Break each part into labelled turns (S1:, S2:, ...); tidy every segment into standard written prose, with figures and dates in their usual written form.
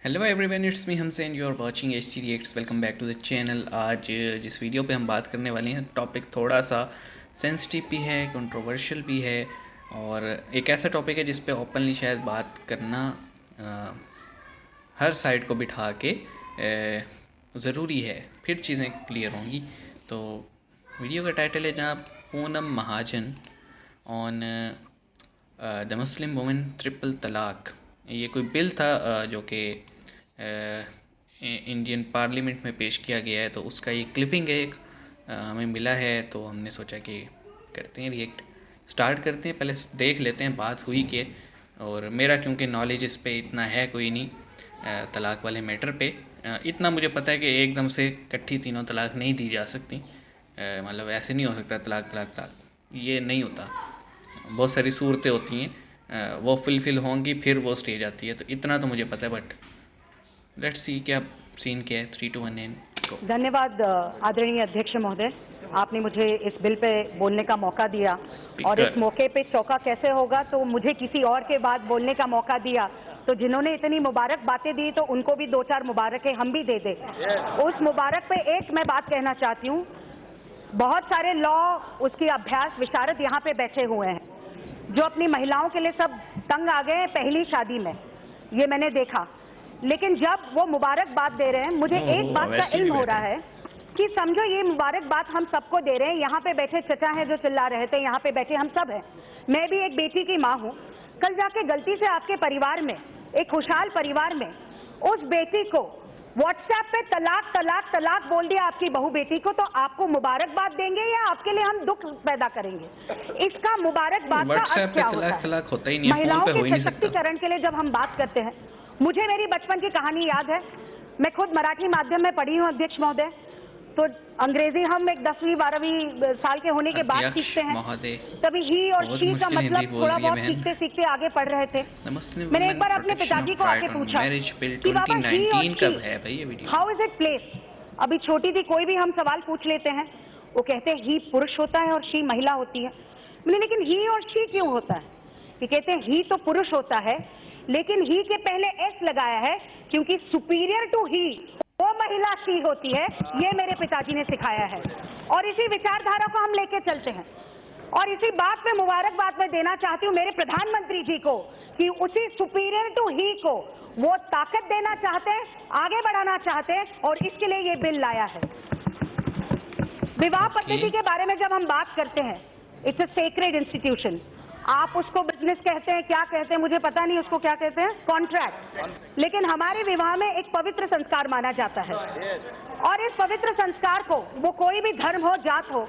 S1: Hello everyone, it's me हमसे and you are watching H T reacts. Welcome back to the channel. आज जिस video पे हम बात करने वाले हैं, टॉपिक थोड़ा सा सेंसिटिव भी है, कंट्रोवर्शियल भी है, और एक ऐसा टॉपिक है जिस पे ओपनली शायद बात करना हर साइड को बिठा के ज़रूरी है, फिर चीज़ें क्लियर होंगी। तो वीडियो का टाइटल है जनाब Poonam Mahajan on the Muslim women triple talaq. ये कोई बिल था जो कि इंडियन पार्लियामेंट में पेश किया गया है, तो उसका ये क्लिपिंग है एक हमें मिला है, तो हमने सोचा कि करते हैं रिएक्ट। स्टार्ट करते हैं, पहले देख लेते हैं बात हुई कि, और मेरा क्योंकि नॉलेज इस पे इतना है कोई नहीं तलाक वाले मैटर पे। इतना मुझे पता है कि एकदम से इकट्ठी तीनों तलाक नहीं दी जा सकती, मतलब ऐसे नहीं हो सकता तलाक तलाक तलाक, ये नहीं होता। बहुत सारी सूरतें होती हैं, वो फुलफ़िल होंगी फिर वो स्टेज आती है, तो इतना तो मुझे पता है। बट लेट्स सी क्या सीन क्या है। 3 2 1 गो।
S2: धन्यवाद आदरणीय अध्यक्ष महोदय, आपने मुझे इस बिल पे बोलने का मौका दिया। और
S1: स्पीकर
S2: इस मौके पे चौका कैसे होगा, तो मुझे किसी और के बाद बोलने का मौका दिया, तो जिन्होंने इतनी मुबारक बातें दी तो उनको भी 2-4 मुबारकें हम भी दे दे। उस मुबारक पे एक मैं बात कहना चाहती हूँ। बहुत सारे लॉ उसकी अभ्यास विशारद यहाँ पे बैठे हुए हैं जो अपनी महिलाओं के लिए सब तंग आ गए हैं पहली शादी में, ये मैंने देखा। लेकिन जब वो मुबारक बात दे रहे हैं, मुझे एक बात का इल्म हो रहा है कि समझो ये मुबारक बात हम सबको दे रहे हैं। यहाँ पे बैठे चचा हैं जो चिल्ला रहे थे, यहाँ पे बैठे हम सब हैं, मैं भी एक बेटी की माँ हूँ। कल जाके गलती से आपके परिवार में, एक खुशहाल परिवार में, उस बेटी को व्हाट्सएप पे तलाक तलाक तलाक बोल दिया आपकी बहू बेटी को, तो आपको मुबारकबाद देंगे या आपके लिए हम दुख पैदा करेंगे? इसका मुबारकबाद का अर्थ क्या होता है?
S1: तलाक होता ही नहीं है,
S2: महिलाओं
S1: फोन पे हो ही
S2: के
S1: नहीं सकता।
S2: सशक्तिकरण के लिए जब हम बात करते हैं, मुझे मेरी बचपन की कहानी याद है। मैं खुद मराठी माध्यम में पढ़ी हूँ अध्यक्ष महोदय, तो अंग्रेजी हम एक 10वीं 12वीं साल के होने के बाद सीखते हैं। तभी ही और शी का मतलब थोड़ा बहुत सीखते सीखते आगे पढ़ रहे थे। मैंने एक बार अपने पिताजी को आके पूछा कि बाबा ही और
S1: कब है भाई ये video?
S2: How is it place? अभी छोटी थी, कोई भी हम सवाल पूछ लेते हैं, वो कहते हैं ही पुरुष होता है और शी महिला होती है। मैंने लेकिन ही और शी क्यों होता है? ये कहते हैं ही तो पुरुष होता है, लेकिन ही के पहले एस लगाया है क्योंकि सुपीरियर टू ही वो महिला शी होती है। ये मेरे पिताजी ने सिखाया है और इसी विचारधारा को हम लेके चलते हैं। और इसी बात में मुबारकबाद मैं देना चाहती हूँ मेरे प्रधानमंत्री जी को कि उसी सुपीरियर टू ही को वो ताकत देना चाहते हैं, आगे बढ़ाना चाहते हैं, और इसके लिए ये बिल लाया है। विवाह पद्धति के बारे में जब हम बात करते हैं, इट्स अ सेक्रेड इंस्टीट्यूशन। आप उसको बिजनेस कहते हैं, क्या कहते हैं मुझे पता नहीं, उसको क्या कहते हैं, कॉन्ट्रैक्ट। लेकिन हमारे विवाह में एक पवित्र संस्कार माना जाता है, और इस पवित्र संस्कार को, वो कोई भी धर्म हो, जात हो,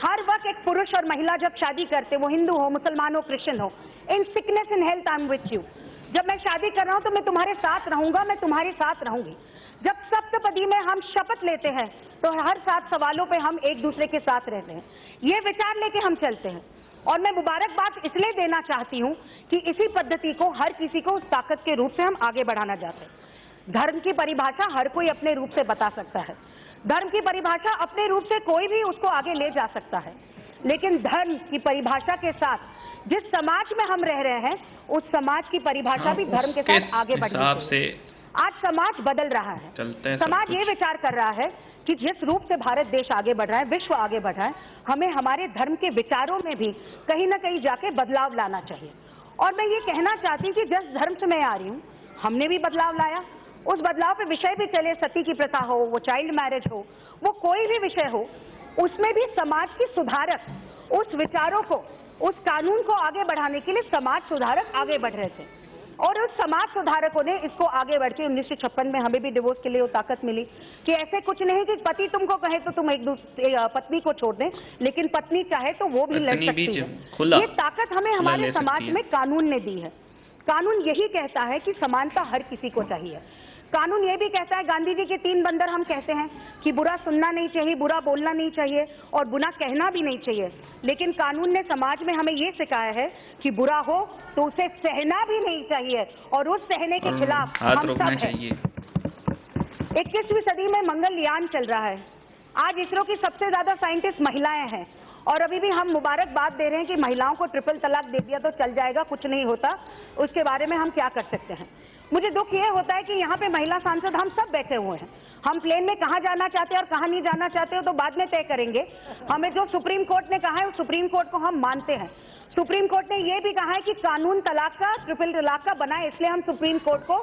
S2: हर वक्त एक पुरुष और महिला जब शादी करते, वो हिंदू हो, मुसलमान हो, क्रिश्चियन हो, in sickness in health I am with you. जब मैं शादी कर रहा हूं तो मैं तुम्हारे साथ रहूंगा, मैं तुम्हारे साथ रहूंगी। जब सप्तपदी में हम शपथ लेते हैं तो हर 7 सवालों पे हम एक दूसरे के साथ रहते हैं। ये विचार लेके हम चलते हैं, और मैं मुबारकबाद इसलिए देना चाहती हूँ कि इसी पद्धति को हर किसी को उस ताकत के रूप से हम आगे बढ़ाना चाहते हैं। धर्म की परिभाषा हर कोई अपने रूप से बता सकता है, धर्म की परिभाषा अपने रूप से कोई भी उसको आगे ले जा सकता है, लेकिन धर्म की परिभाषा के साथ जिस समाज में हम रह रहे हैं, उस समाज की परिभाषा भी धर्म के साथ आगे बढ़नी चाहिए। आज समाज बदल रहा है, समाज ये विचार कर रहा है कि जिस रूप से भारत देश आगे बढ़ रहा है, विश्व आगे बढ़ रहा है, हमें हमारे धर्म के विचारों में भी कहीं ना कहीं जाके बदलाव लाना चाहिए। और मैं ये कहना चाहती हूँ कि जिस धर्म से मैं आ रही हूँ, हमने भी बदलाव लाया। उस बदलाव पे विषय भी चले, सती की प्रथा हो, वो चाइल्ड मैरिज हो, वो कोई भी विषय हो, उसमें भी समाज की सुधारक उस विचारों को, उस कानून को आगे बढ़ाने के लिए समाज सुधारक आगे बढ़ रहे थे, और उस समाज सुधारकों ने इसको आगे बढ़ के 1956 में हमें भी डिवोर्स के लिए वो ताकत मिली कि ऐसे कुछ नहीं कि पति तुमको कहे तो तुम एक दूसरे पत्नी को छोड़ दें, लेकिन पत्नी चाहे तो वो भी लड़ सकती है। ये ताकत हमें हमारे समाज में कानून ने दी है। कानून यही कहता है कि समानता हर किसी को चाहिए। कानून ये भी कहता है, गांधी जी के 3 बंदर हम कहते हैं कि बुरा सुनना नहीं चाहिए, बुरा बोलना नहीं चाहिए, और बुरा कहना भी नहीं चाहिए। लेकिन कानून ने समाज में हमें ये सिखाया है कि बुरा हो तो उसे सहना भी नहीं चाहिए, और उस सहने के खिलाफ हम सब हैं। 21वीं सदी में मंगलयान चल रहा है। आज इसरो की सबसे ज्यादा साइंटिस्ट महिलाएं हैं, और अभी भी हम मुबारकबाद दे रहे हैं कि महिलाओं को ट्रिपल तलाक दे दिया तो चल जाएगा, कुछ नहीं होता, उसके बारे में हम क्या कर सकते हैं। मुझे दुख ये होता है कि यहाँ पे महिला सांसद हम सब बैठे हुए हैं। हम प्लेन में कहाँ जाना चाहते हैं और कहाँ नहीं जाना चाहते हो तो बाद में तय करेंगे। हमें जो सुप्रीम कोर्ट ने कहा है उस सुप्रीम कोर्ट को हम मानते हैं। सुप्रीम कोर्ट ने यह भी कहा है कि कानून तलाक का, ट्रिपल तलाक का बना है, इसलिए हम सुप्रीम कोर्ट को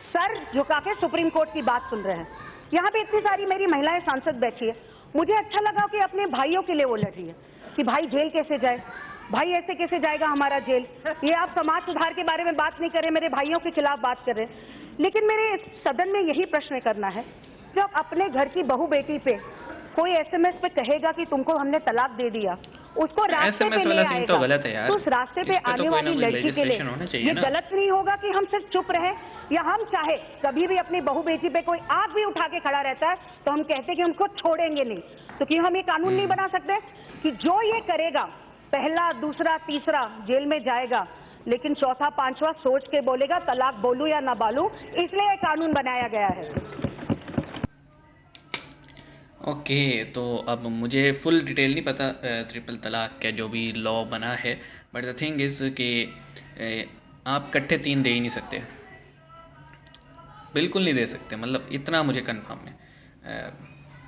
S2: सर झुका के सुप्रीम कोर्ट की बात सुन रहे हैं। यहाँ पे इतनी सारी मेरी महिलाएं सांसद बैठी है, मुझे अच्छा लगा कि अपने भाइयों के लिए वो लड़ रही है कि भाई जेल कैसे जाए, भाई ऐसे कैसे जाएगा हमारा जेल। ये आप समाज सुधार के बारे में बात नहीं कर रहे, मेरे भाइयों के खिलाफ बात कर रहे हैं। लेकिन मेरे सदन में यही प्रश्न करना है, जब अपने घर की बहू बेटी पे कोई एसएमएस पे कहेगा कि तुमको हमने तलाक दे दिया, उसको रास्ते पे ले आएगा,
S1: तो गलत है यार।
S2: तो उस रास्ते पे आने वाली लड़की के लिए ये गलत नहीं होगा कि हम सिर्फ चुप रहे, या हम चाहे कभी भी अपनी बहू बेटी पे कोई आग भी उठा के खड़ा रहता है तो हम कहते हैं कि उनको छोड़ेंगे नहीं। तो क्यों हम ये कानून नहीं बना सकते कि जो ये करेगा पहला, दूसरा, तीसरा जेल में जाएगा, लेकिन चौथा, पांचवा सोच के बोलेगा तलाक बोलूं या ना बोलूं, इसलिए ये कानून बनाया गया है।
S1: ओके तो अब मुझे फुल डिटेल नहीं पता ट्रिपल तलाक का जो भी लॉ बना है, बट द थिंग इज़ कि आप इकट्ठे 3 दे ही नहीं सकते, बिल्कुल नहीं दे सकते। मतलब इतना मुझे कंफर्म है।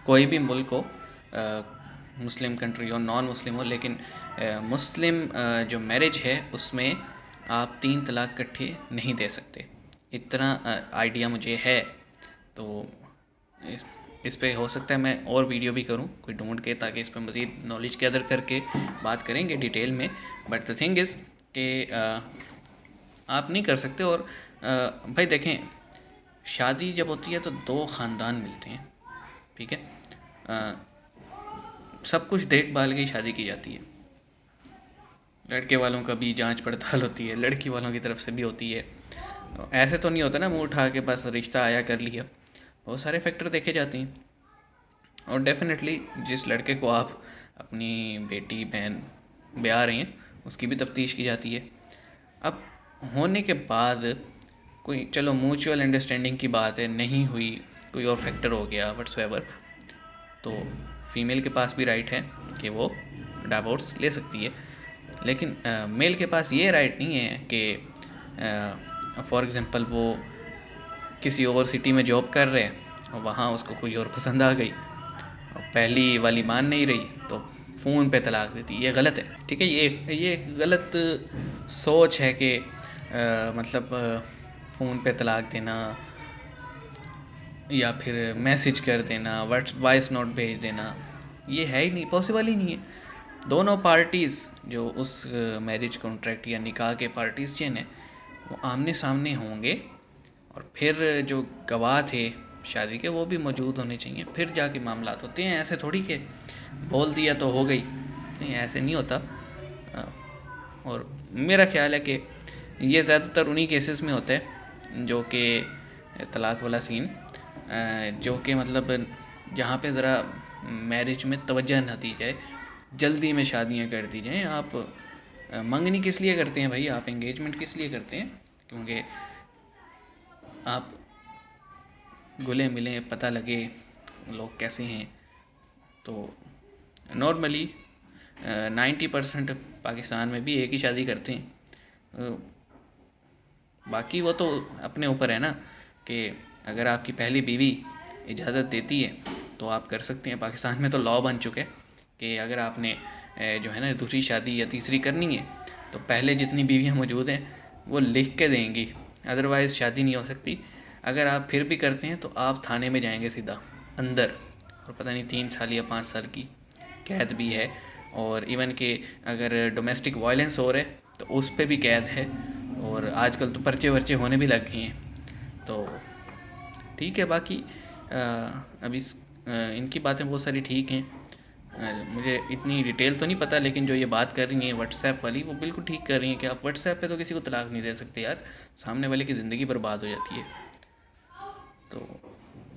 S1: कोई भी मुल्क हो, मुस्लिम कंट्री हो, नॉन मुस्लिम हो, लेकिन मुस्लिम जो मैरिज है उसमें आप 3 तलाक इकट्ठे नहीं दे सकते, इतना आइडिया मुझे है। तो इस पे हो सकता है मैं और वीडियो भी करूं कोई ढूंढ के, ताकि इस पे मज़ीद नॉलेज गैदर करके बात करेंगे डिटेल में। बट द थिंग इज़ कि आप नहीं कर सकते। और भाई देखें, शादी जब होती है तो 2 ख़ानदान मिलते हैं, ठीक है, सब कुछ देखभाल की शादी की जाती है। लड़के वालों का भी जांच पड़ताल होती है, लड़की वालों की तरफ से भी होती है। ऐसे तो नहीं होता ना मुंह उठा के बस रिश्ता आया कर लिया, बहुत सारे फैक्टर देखे जाते हैं। और डेफिनेटली जिस लड़के को आप अपनी बेटी बहन ब्याह रहे हैं उसकी भी तफ्तीश की जाती है। अब होने के बाद कोई चलो म्यूचुअल अंडरस्टैंडिंग की बात है, नहीं हुई, कोई और फैक्टर हो गया व्हाट्सएवर, तो फीमेल के पास भी राइट है कि वो डिवोर्स ले सकती है। लेकिन मेल के पास ये राइट नहीं है कि फॉर एग्ज़ाम्पल वो किसी और सिटी में जॉब कर रहे हैं और वहाँ उसको कोई और पसंद आ गई और पहली वाली मान नहीं रही तो फ़ोन पे तलाक देती, ये गलत है, ठीक है। ये एक गलत सोच है कि मतलब फ़ोन पे तलाक देना या फिर मैसेज कर देना, वॉइस नोट भेज देना, ये है ही नहीं, पॉसिबल ही नहीं है। दोनों पार्टीज़ जो उस मैरिज कॉन्ट्रैक्ट या निकाह के पार्टीज़ जिन वो आमने सामने होंगे, और फिर जो गवाह थे शादी के वो भी मौजूद होने चाहिए, फिर जाके मामलात होते हैं। ऐसे थोड़ी के बोल दिया तो हो गई, नहीं, ऐसे नहीं होता। और मेरा ख्याल है कि ये ज़्यादातर उन्हीं केसेस में होता है जो कि तलाक वाला सीन, जो कि मतलब जहाँ पे ज़रा मैरिज में तवज्जो ना दी जाए, जल्दी में शादियाँ कर दी जाएँ। आप मंगनी किस लिए करते हैं भाई, आप एंगेजमेंट किस लिए करते हैं? क्योंकि आप घुले मिले, पता लगे लोग कैसे हैं। तो नॉर्मली 90% पाकिस्तान में भी एक ही शादी करते हैं। बाकी वो तो अपने ऊपर है ना कि अगर आपकी पहली बीवी इजाज़त देती है तो आप कर सकते हैं। पाकिस्तान में तो लॉ बन चुके हैं कि अगर आपने जो है ना दूसरी शादी या तीसरी करनी है तो पहले जितनी बीवियाँ मौजूद हैं वो लिख के देंगी, अदरवाइज़ शादी नहीं हो सकती। अगर आप फिर भी करते हैं तो आप थाने में जाएंगे सीधा अंदर, और पता नहीं 3 साल या 5 साल की कैद भी है। और इवन कि अगर डोमेस्टिक वायलेंस हो रहा है तो उस पर भी कैद है। और आजकल तो पर्चे वर्चे होने भी लग गए हैं। तो ठीक है, बाकी अभी इनकी बातें बहुत सारी ठीक हैं। मुझे इतनी डिटेल तो नहीं पता, लेकिन जो ये बात कर रही हैं व्हाट्सएप वाली, वो बिल्कुल ठीक कर रही हैं कि आप व्हाट्सएप पे तो किसी को तलाक नहीं दे सकते यार, सामने वाले की ज़िंदगी बर्बाद हो जाती है। तो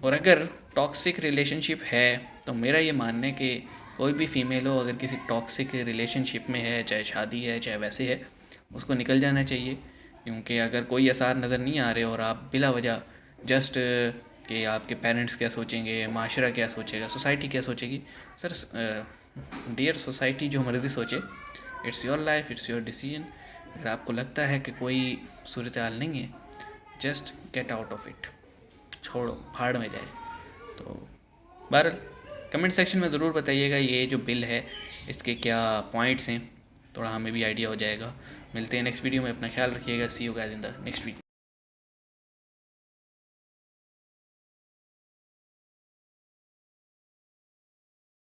S1: और अगर टॉक्सिक रिलेशनशिप है तो मेरा ये मानना है कि कोई भी फीमेल हो अगर किसी टॉक्सिक रिलेशनशिप में है, चाहे शादी है चाहे वैसे है, उसको निकल जाना चाहिए। क्योंकि अगर कोई आसार नज़र नहीं आ रहे और आप बिला वजह जस्ट कि आपके पेरेंट्स क्या सोचेंगे, माशरा क्या सोचेगा, सोसाइटी क्या सोचेगी, सर डियर सोसाइटी, जो मर्जी सोचे, it's your life, it's your decision. अगर आपको लगता है कि कोई सूरत हाल नहीं है, just get out of it, छोड़ो, भाड़ में जाए। तो बहरहाल कमेंट सेक्शन में ज़रूर बताइएगा ये जो बिल है इसके क्या पॉइंट्स हैं, थोड़ा हमें भी आइडिया हो जाएगा। मिलते हैं नेक्स्ट वीडियो में, अपना ख्याल रखिएगा। See you guys in the next video.